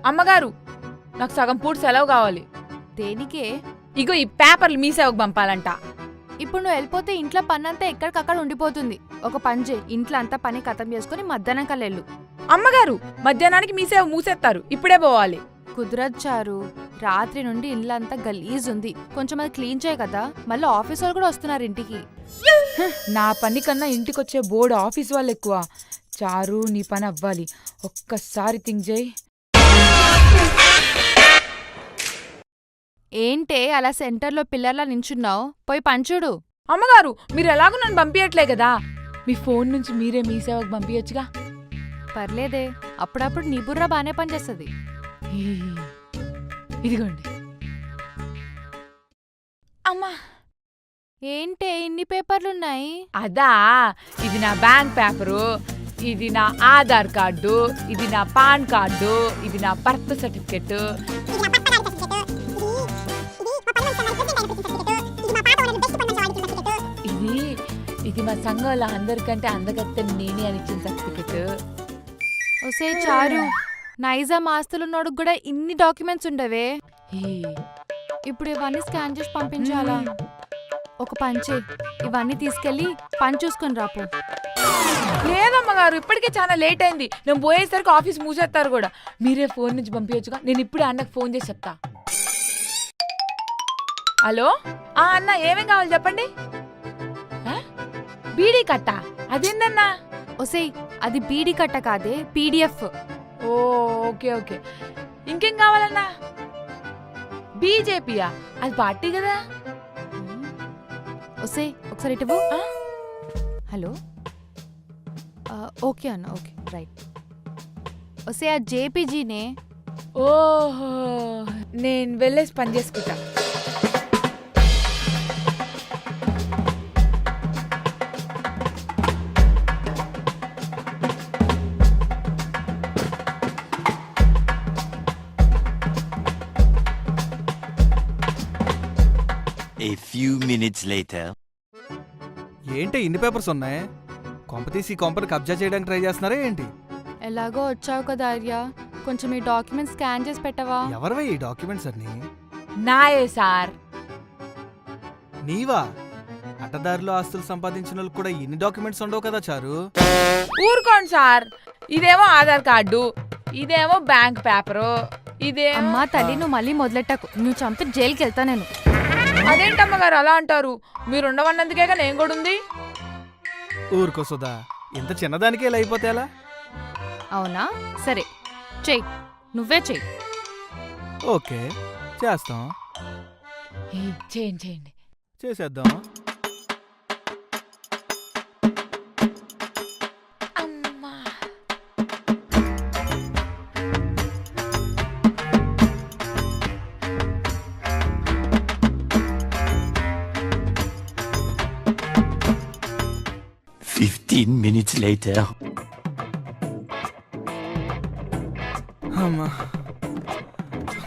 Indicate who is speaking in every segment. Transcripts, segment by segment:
Speaker 1: అమ్మగారు నాకు సగం పూట సెలవు కావాలి.
Speaker 2: దేనికే?
Speaker 1: ఇగో ఈ పేపర్లు మీ సేవకు పంపాలంట.
Speaker 2: ఇప్పుడు నువ్వు వెళ్ళిపోతే ఇంట్లో పని అంతా ఎక్కడికక్కడ ఉండిపోతుంది. ఒక పని చేయి, ఇంట్లో అంతా పని ఖతం చేసుకుని మధ్యాహ్నం కల్లా వెళ్ళు.
Speaker 1: అమ్మగారు మధ్యాహ్నానికి మీ సేవ మూసేస్తారు, ఇప్పుడే పోవాలి.
Speaker 2: కుదరచ్చారు, రాత్రి నుండి ఇల్లంతా గలీజ్ ఉంది. కొంచెం అది క్లీన్ చేయ కదా, మళ్ళీ ఆఫీస్ వాళ్ళు కూడా వస్తున్నారు ఇంటికి.
Speaker 1: నా పని కన్నా ఇంటికొచ్చే బోర్డు ఆఫీస్ వాళ్ళు ఎక్కువ. చారు నీ పని అవ్వాలి, ఒక్కసారి థింక్ చేయి.
Speaker 2: ఏంటే అలా సెంటర్లో పిల్లర్లా నించున్నావు? పోయి పంచుడు.
Speaker 1: అమ్మగారు మీరు ఎలాగో నన్ను పంపించట్లే కదా, మీ ఫోన్ నుంచి మీరే మీ సేవకు పంపించచ్చుగా.
Speaker 2: పర్లేదే, అప్పుడప్పుడు నీ బుర్ర బానే పనిచేస్తుంది.
Speaker 1: ఇదిగోండి. అమ్మా
Speaker 2: ఏంటే ఇన్ని పేపర్లున్నాయి?
Speaker 1: అదా, ఇది నా బ్యాంక్ పేపరు, ఇది నా ఆధార్ కార్డు, ఇది నా పాన్ కార్డు, ఇది నా బర్త్ సర్టిఫికెట్, ఇది మా సంఘంలో అందరికంటే అందగత్తే నేనే అని ఇచ్చిన సర్టిఫికెట్.
Speaker 2: ఒసే చారు, నైజాం ఆస్తులున్నోడు కూడా ఇన్ని డాక్యుమెంట్స్ ఉండవే. ఇప్పుడు ఇవన్నీ స్కాన్ చేసి పంపించాలా? ఒక పంచే, ఇవన్నీ తీసుకెళ్లి పని చూసుకుని రాపో.
Speaker 1: లేదమ్మగారు, ఇప్పటికే చాలా లేట్ అయింది. నేను పోయేసరికి ఆఫీస్ మూసేస్తారు కూడా. మీరే ఫోన్ నుంచి పంపించచ్చుగా, నేను ఇప్పుడే అన్నకు ఫోన్ చేసి చెప్తా. హలో అన్న, ఏమేం కావాలి చెప్పండి. బీడీ కట్ట? అదేందన్నా?
Speaker 2: ఒసే అది బీడీ కట్ట కాదే, పీడిఎఫ్.
Speaker 1: Okay okay. ఇంకేం కావాలన్నా? బీజేపీయా? అది పార్టీ కదా.
Speaker 2: ఒసే ఒకసారి ఇటువు. హలో, ఓకే అన్న, ఓకే రైట్. ఒసే ఆ జేపీజీనే.
Speaker 1: ఓహో, నేను వెళ్ళేసి పని చేసుకుంటా.
Speaker 3: A few minutes later.
Speaker 4: ఏంటి ఇన్ని పేపర్స్ ఉన్నాయి? కొంపతీసి కొంపని కబ్జా చేయడానికి ట్రై చేస్తున్నారా ఏంటి?
Speaker 2: ఎలాగో వచ్చావు కదా ఆర్య, కొంచెం ఈ డాక్యుమెంట్స్ స్కాన్ చేసి పెట్టవా?
Speaker 4: ఎవరివే ఈ డాక్యుమెంట్స్ అన్ని?
Speaker 1: నాయే సార్.
Speaker 4: నీవా? అడ్డదారిలో ఆస్తులు సంపాదించిన వాళ్ళకి కూడా ఇన్ని డాక్యుమెంట్స్ ఉండవు కదా చారు.
Speaker 1: ఊరుకోండి సార్, ఇదేమో ఆధార్ కార్డు, ఇదేమో బ్యాంక్ పేపరు, ఇదే.
Speaker 2: అమ్మా తల్లి, నువ్వు మళ్ళీ మొదలెట్టకు, నువ్వు చంపి జైలుకి వెళ్తా నేను.
Speaker 1: అదేంటమ్మగారు అలా అంటారు? మీరు ఉండవన్నందుకేగా నేను కూడా ఉంది.
Speaker 4: ఊరుకో సుధా, ఇంత చిన్నదానికే ఇలా అయిపోతే ఎలా?
Speaker 2: అవునా, సరే చెయ్యి, నువ్వే చెయ్యి.
Speaker 4: ఓకే చేస్తాం.
Speaker 1: చేయండి చేయండి.
Speaker 4: చేసేద్దాం.
Speaker 1: అమ్మా,
Speaker 3: 15 minutes later.
Speaker 4: అమ్మా,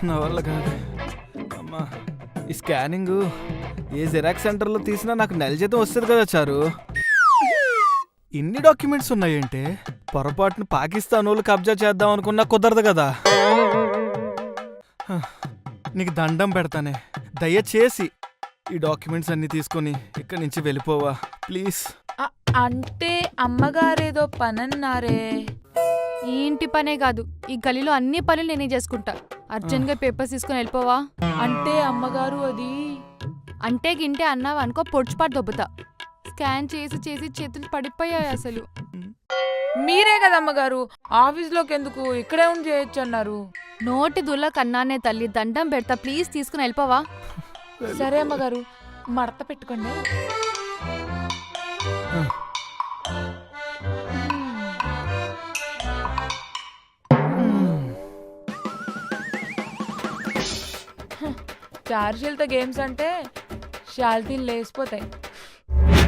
Speaker 4: నా వల్ల కాదు. అమ్మా, ఈ స్కానింగ్ ఏ జిరాక్స్ సెంటర్లో తీసినా నాకు నెల జీతం వస్తుంది కదా చారు. ఇన్ని డాక్యుమెంట్స్ ఉన్నాయంటే పొరపాటును పాకిస్తాన్ వాళ్ళు కబ్జా చేద్దాం అనుకున్నా కుదరదు కదా. నీకు దండం పెడతానే, దయచేసి ఈ డాక్యుమెంట్స్ అన్ని తీసుకొని ఇక్కడి నుంచి వెళ్ళిపోవా ప్లీజ్.
Speaker 1: అంటే అమ్మగారేదో పనన్నారే.
Speaker 2: ఈ ఇంటి పనే కాదు, ఈ గలీలో అన్ని పనులు నేనే చేసుకుంటా. అర్జెంట్ గా పేపర్స్ తీసుకుని వెళ్ళిపోవా.
Speaker 1: అంటే అమ్మగారు అది
Speaker 2: అంటే గింటే అన్నావు అనుకో, పొడుచుపాటు దొబ్బుతా. స్కాన్ చేసి చేసి చేతులు పడిపోయాయి అసలు.
Speaker 1: మీరే కదమ్మగారు ఆఫీస్లోకి ఎందుకు ఇక్కడే ఉండి చేయొచ్చు అన్నారు.
Speaker 2: నోటి దుల్ల కన్నానే తల్లి, దండం పెడతా, ప్లీజ్ తీసుకుని వెళ్ళిపోవా.
Speaker 1: సరే అమ్మగారు, మడత పెట్టుకోండి. చార్జీలతో గేమ్స్ అంటే షాల్తీలు లేసిపోతాయి.